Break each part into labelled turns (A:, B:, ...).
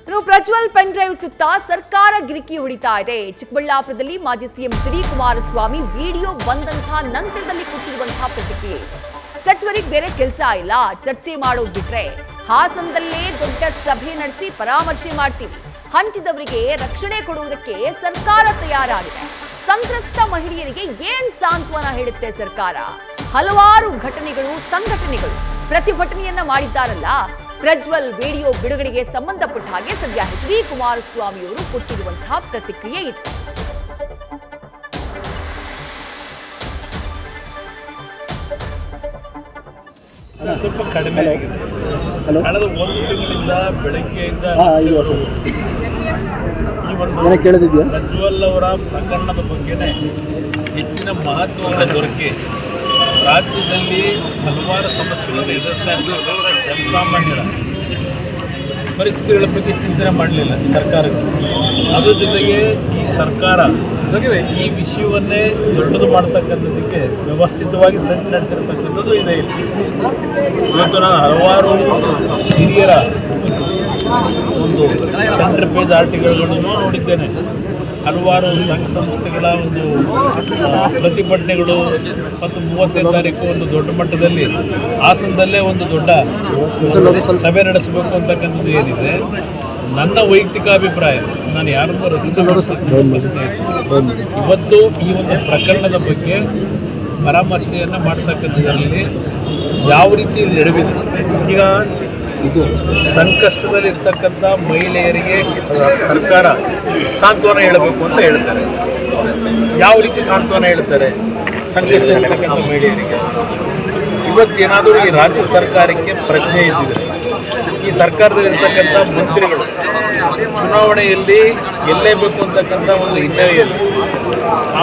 A: Prajwal pen drive ಸುತ್ತ ಸರ್ಕಾರ ಗಿರಿಕಿ ಹೊಡಿತಾ ಇದೆ. ಚಿಕ್ಕಬಳ್ಳಾಪುರದಲ್ಲಿ ಮಾಜಿ CM H D Kumaraswamy video ಬಂದಂತಹ ನಂತರದಲ್ಲಿ ಕೊಟ್ಟಿರುವಂತಹ ಪ್ರತಿಕ್ರಿಯೆ. ಸಚಿವರಿಗೆ ಬೇರೆ ಕೆಲಸ ಇಲ್ಲ, ಚರ್ಚೆ ಮಾಡೋದು ಬಿಟ್ರೆ ಹಾಸನದಲ್ಲೇ ದೊಡ್ಡ ಸಭೆ ನಡೆಸಿ ಪರಾಮರ್ಶೆ ಮಾಡ್ತೀವಿ. ಹಂಚಿದವರಿಗೆ ರಕ್ಷಣೆ ಕೊಡುವುದಕ್ಕೆ ಸರ್ಕಾರ ತಯಾರಾಗಿದೆ. ಸಂತ್ರಸ್ತ ಮಹಿಳೆಯರಿಗೆ ಏನ್ ಸಾಂತ್ವನ ಹೇಳುತ್ತೆ ಸರ್ಕಾರ? ಹಲವಾರು ಸಂಘಟನೆಗಳು ಪ್ರತಿಭಟನೆಯನ್ನ ಮಾಡಿದ್ದಾರಲ್ಲ. ಪ್ರಜ್ವಲ್ ವಿಡಿಯೋ ಬಿಡುಗಡೆಗೆ ಸಂಬಂಧಪಟ್ಟ ಹಾಗೆ ಸದ್ಯ ಎಚ್ ಡಿ ಕುಮಾರಸ್ವಾಮಿ ಅವರು ಕೊಟ್ಟಿರುವಂತಹ ಪ್ರತಿಕ್ರಿಯೆ ಇದೆ.
B: ಸ್ವಲ್ಪ ಕಡಿಮೆ ಆಗಿದೆ. ಕಳೆದ ಒಂದು ತಿಂಗಳಿಂದ ಬೆಳಗ್ಗೆಯಿಂದ ಈ ಒಂದು ಪ್ರಜ್ವಲ್ ಅವರ ಪ್ರಕರಣದ ಬಗ್ಗೆನೇ ಹೆಚ್ಚಿನ ಮಹತ್ವಗಳ ದೊರಕಿ ರಾಜ್ಯದಲ್ಲಿ ಹಲವಾರು ಸಮಸ್ಯೆಗಳನ್ನು ಎದುರಿಸ್ತಾ ಜನಸಾಮಾನ್ಯರ ಪರಿಸ್ಥಿತಿಗಳ ಬಗ್ಗೆ ಚಿಂತನೆ ಮಾಡಲಿಲ್ಲ ಸರ್ಕಾರಕ್ಕೆ. ಅದ್ರ ಜೊತೆಗೆ ಈ ಸರ್ಕಾರ ಈ ವಿಷಯವನ್ನೇ ದೊಡ್ಡದು ಮಾಡ್ತಕ್ಕಂಥದ್ದಕ್ಕೆ ವ್ಯವಸ್ಥಿತವಾಗಿ ಸಂಚು ನಡೆಸಿರ್ತಕ್ಕಂಥದ್ದು ಇದೆ. ಇವತ್ತು ನಾನು ಹಲವಾರು ಹಿರಿಯರ ಒಂದು ಸೆಂಟ್ರ್ ಪೇಜ್ ಆರ್ಟಿಕಲ್ಗಳನ್ನು ನೋಡಿದ್ದೇನೆ. ಹಲವಾರು ಸಂಘ ಸಂಸ್ಥೆಗಳ ಒಂದು ಪ್ರತಿಭಟನೆಗಳು ಮತ್ತು 35ನೇ ತಾರೀಕು ಒಂದು ದೊಡ್ಡ ಮಟ್ಟದಲ್ಲಿ ಹಾಸನದಲ್ಲೇ ಒಂದು ದೊಡ್ಡ ಸಭೆ ನಡೆಸಬೇಕು ಅಂತಕ್ಕಂಥದ್ದು ಏನಿದೆ. ನನ್ನ ವೈಯಕ್ತಿಕ ಅಭಿಪ್ರಾಯ, ನಾನು ಯಾರನ್ನು ಇವತ್ತು ಈ ಒಂದು ಪ್ರಕರಣದ ಬಗ್ಗೆ ಪರಾಮರ್ಶೆಯನ್ನು ಮಾಡ್ತಕ್ಕಂಥದ್ರಲ್ಲಿ ಯಾವ ರೀತಿ ನಡೆದಿದೆ. ಈಗ ಇದು ಸಂಕಷ್ಟದಲ್ಲಿರ್ತಕ್ಕಂಥ ಮಹಿಳೆಯರಿಗೆ ಸರ್ಕಾರ ಸಾಂತ್ವನ ಹೇಳಬೇಕು ಅಂತ ಹೇಳ್ತಾರೆ. ಯಾವ ರೀತಿ ಸಾಂತ್ವನ ಹೇಳ್ತಾರೆ ಸಂಕಷ್ಟದಲ್ಲಿರ್ತಕ್ಕಂಥ ಮಹಿಳೆಯರಿಗೆ? ಇವತ್ತೇನಾದರೂ ಈ ರಾಜ್ಯ ಸರ್ಕಾರಕ್ಕೆ ಪ್ರಜ್ಞೆ ಇದ್ದಿದೆ, ಈ ಸರ್ಕಾರದಲ್ಲಿರ್ತಕ್ಕಂಥ ಮಂತ್ರಿಗಳು ಚುನಾವಣೆಯಲ್ಲಿ ಗೆಲ್ಲೇಬೇಕು ಅಂತಕ್ಕಂಥ ಒಂದು ಹಿನ್ನೆಲೆಯಲ್ಲಿ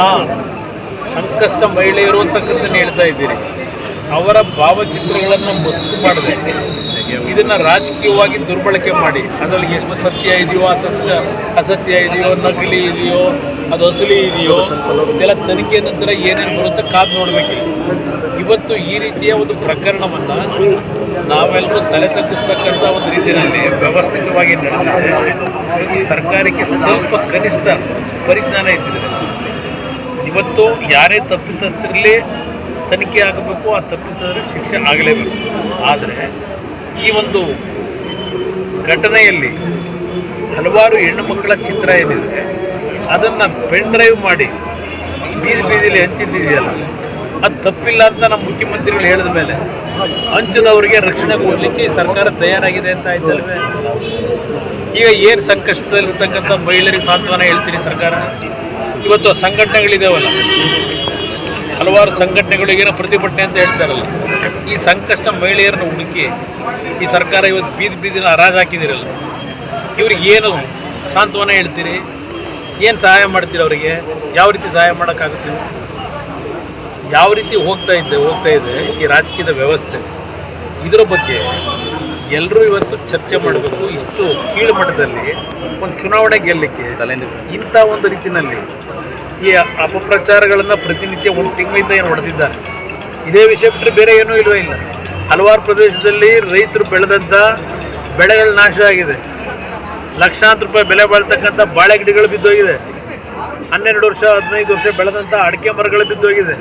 B: ಆ ಸಂಕಷ್ಟ ಮಹಿಳೆಯರು ಅಂತಕ್ಕಂಥದ್ದನ್ನು ಹೇಳ್ತಾ ಇದ್ದೀರಿ. ಅವರ ಭಾವಚಿತ್ರಗಳನ್ನು ಮಸುಕು ಮಾಡಿದೆ ಇದನ್ನು ರಾಜಕೀಯವಾಗಿ ದುರ್ಬಳಕೆ ಮಾಡಿ ಅದರಲ್ಲಿ ಎಷ್ಟು ಸತ್ಯ ಇದೆಯೋ ಅಸತ್ಯ ಇದೆಯೋ, ನಕಲಿ ಇದೆಯೋ, ಅದು ಅಸಲಿ ಇದೆಯೋ, ಇದೆಲ್ಲ ತನಿಖೆ ನಂತರ ಏನೇನು ಬರುತ್ತೆ ಕಾದು ನೋಡಬೇಕಿಲ್ಲ. ಇವತ್ತು ಈ ರೀತಿಯ ಒಂದು ಪ್ರಕರಣವನ್ನು ನಾವೆಲ್ಲರೂ ತಲೆ ತಗ್ಗಿಸ್ತಕ್ಕಂಥ ಒಂದು ರೀತಿಯಲ್ಲಿ ವ್ಯವಸ್ಥಿತವಾಗಿ ನಡೆದಿದೆ. ಸರ್ಕಾರಕ್ಕೆ ಸ್ವಲ್ಪ ಕನಿಷ್ಠ ಪರಿಜ್ಞಾನ ಇದ್ದಿದೆ. ಇವತ್ತು ಯಾರೇ ತಪ್ಪಿತಸ್ಥರಲ್ಲಿ ತನಿಖೆ ಆಗಬೇಕು, ಆ ತಪ್ಪಿತಸ್ಥರ ಶಿಕ್ಷೆ ಆಗಲೇಬೇಕು. ಆದರೆ ಈ ಒಂದು ಘಟನೆಯಲ್ಲಿ ಹಲವಾರು ಹೆಣ್ಣು ಮಕ್ಕಳ ಚಿತ್ರ ಏನಿದೆ ಅದನ್ನು ಪೆನ್ ಡ್ರೈವ್ ಮಾಡಿ ಬೀದಿಯಲ್ಲಿ ಹಂಚಿದ್ದಿದೆಯಲ್ಲ, ಅದು ತಪ್ಪಿಲ್ಲ ಅಂತ ನಮ್ಮ ಮುಖ್ಯಮಂತ್ರಿಗಳು ಹೇಳಿದ ಮೇಲೆ ಹಂಚದವರಿಗೆ ರಕ್ಷಣೆ ಕೊಡಲಿಕ್ಕೆ ಸರ್ಕಾರ ತಯಾರಾಗಿದೆ ಅಂತ ಆಯ್ತಲ್ವೇ? ಈಗ ಏನು ಸಂಕಷ್ಟದಲ್ಲಿರ್ತಕ್ಕಂಥ ಮಹಿಳೆಯರಿಗೆ ಸಾಂತ್ವನ ಹೇಳ್ತೀರಿ ಸರ್ಕಾರ? ಇವತ್ತು ಸಂಘಟನೆಗಳಿದಾವಲ್ಲ, ಹಲವಾರು ಸಂಘಟನೆಗಳಿಗೇನೋ ಪ್ರತಿಭಟನೆ ಅಂತ ಹೇಳ್ತಾರಲ್ಲ, ಈ ಸಂಕಷ್ಟ ಮಹಿಳೆಯರನ್ನು ಹುಡುಕಿ ಈ ಸರ್ಕಾರ ಇವತ್ತು ಬೀದಿನ ಹರಾಜು ಹಾಕಿದಿರಲ್ಲ, ಇವ್ರಿಗೆ ಏನು ಸಾಂತ್ವನ ಹೇಳ್ತೀರಿ? ಏನು ಸಹಾಯ ಮಾಡ್ತೀರಿ ಅವರಿಗೆ? ಯಾವ ರೀತಿ ಸಹಾಯ ಮಾಡೋಕ್ಕಾಗುತ್ತೆ? ಯಾವ ರೀತಿ ಹೋಗ್ತಾ ಇದೆ ಈ ರಾಜಕೀಯದ ವ್ಯವಸ್ಥೆ? ಇದರ ಬಗ್ಗೆ ಎಲ್ಲರೂ ಇವತ್ತು ಚರ್ಚೆ ಮಾಡಬೇಕು. ಇಷ್ಟು ಕೀಳು ಮಟ್ಟದಲ್ಲಿ ಒಂದು ಚುನಾವಣೆ ಗೆಲ್ಲಲಿಕ್ಕೆ ಇಂಥ ಒಂದು ರೀತಿಯಲ್ಲಿ ಈ ಅಪಪ್ರಚಾರಗಳನ್ನು ಪ್ರತಿನಿತ್ಯ ಒಂದು ತಿಂಗಳಿಂದ ಏನು ಹೊಡೆದಿದ್ದಾರೆ. ಇದೇ ವಿಷಯ ಬಿಟ್ಟರೆ ಬೇರೆ ಏನೂ ಇಲ್ಲ. ಹಲವಾರು ಪ್ರದೇಶದಲ್ಲಿ ರೈತರು ಬೆಳೆದಂಥ ಬೆಳೆಗಳ ನಾಶ ಆಗಿದೆ. ಲಕ್ಷಾಂತರ ರೂಪಾಯಿ ಬೆಲೆ ಬಾಳ್ತಕ್ಕಂಥ ಬಾಳೆ ಗಿಡಗಳು ಬಿದ್ದೋಗಿದೆ. 12 ವರ್ಷ 15 ವರ್ಷ ಬೆಳೆದಂಥ ಅಡಿಕೆ ಮರಗಳು ಬಿದ್ದೋಗಿದೆ.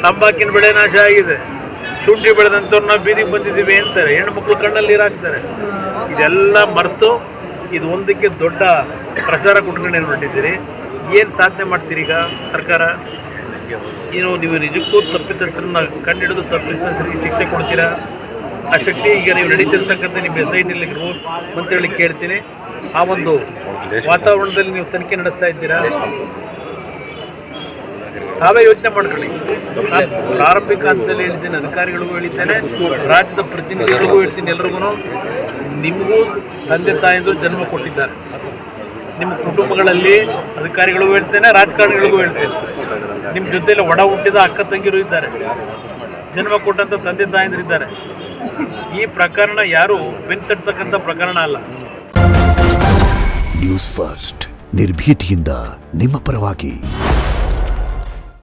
B: ತಂಬಾಕಿನ ಬೆಳೆ ನಾಶ ಆಗಿದೆ. ಶುಂಠಿ ಬೆಳೆದಂಥವ್ರು ನಾವು ಬೀದಿಗೆ ಬಂದಿದ್ದೀವಿ ಅಂತಾರೆ. ಹೆಣ್ಣುಮಕ್ಳು ಕಣ್ಣಲ್ಲಿ ನೀರು ಹಾಕ್ತಾರೆ. ಇದೆಲ್ಲ ಮರೆತು ಇದು ಒಂದಕ್ಕೆ ದೊಡ್ಡ ಪ್ರಚಾರ ಕೊಟ್ಕೊಂಡು ಏನು ಹೊರಟಿದ್ದೀರಿ? ಏನು ಸಾಧನೆ ಮಾಡ್ತೀರಿ ಈಗ ಸರ್ಕಾರ? ನೀವು ನಿಜಕ್ಕೂ ತಪ್ಪಿತಸ್ಥರನ್ನ ಕಂಡುಹಿಡಿದು ತಪ್ಪಿತಸ್ಥರಿಗೆ ಶಿಕ್ಷೆ ಕೊಡ್ತೀರಾ? ಆ ಶಕ್ತಿ ಈಗ ನೀವು ನಡೀತಿರ್ತಕ್ಕಂಥ ನಿಮ್ಮ SIT ಮಂತ್ರಿಗಳಿಗೆ ಕೇಳ್ತೀನಿ, ಆ ಒಂದು ವಾತಾವರಣದಲ್ಲಿ ನೀವು ತನಿಖೆ ನಡೆಸ್ತಾ ಇದ್ದೀರಾ? ತಾವೇ ಯೋಚನೆ ಮಾಡ್ಕೊಳ್ಳಿ. ಪ್ರಾರಂಭಿಕ ಹಂತದಲ್ಲಿ ಹೇಳಿದ್ದೇನೆ, ಅಧಿಕಾರಿಗಳಿಗೂ ಹೇಳಿದ್ದೇನೆ, ರಾಜ್ಯದ ಪ್ರತಿನಿಧಿಗಳಿಗೂ ಹೇಳ್ತೀನಿ, ಎಲ್ರಿಗೂ ನಿಮಗೂ ತಂದೆ ತಾಯಿಗಳು ಜನ್ಮ ಕೊಟ್ಟಿದ್ದಾರೆ. ನಿಮ್ಮ ಕುಟುಂಬಗಳಲ್ಲಿ ಅಧಿಕಾರಿಗಳಿಗೂ ಹೇಳ್ತೇನೆ, ರಾಜಕಾರಣಿಗಳಿಗೂ ಹೇಳ್ತೇನೆ, ನಿಮ್ಮ ಜೊತೆಯಲ್ಲಿ ಒಡ ಹುಟ್ಟಿದ ಅಕ್ಕ ತಂಗಿರು ಇದ್ದಾರೆ, ಜನ್ಮ ಕೊಟ್ಟಂಥ ತಂದೆ ತಾಯಂದಿರಿದ್ದಾರೆ. ಈ ಪ್ರಕರಣ ಯಾರು ಬೆಂತಟ್ಟತಕ್ಕಂಥ ಪ್ರಕರಣ ಅಲ್ಲ.
C: ನ್ಯೂಸ್ ಫಸ್ಟ್ ನಿರ್ಭೀತಿಯಿಂದ ನಿಮ್ಮ ಪರವಾಗಿ.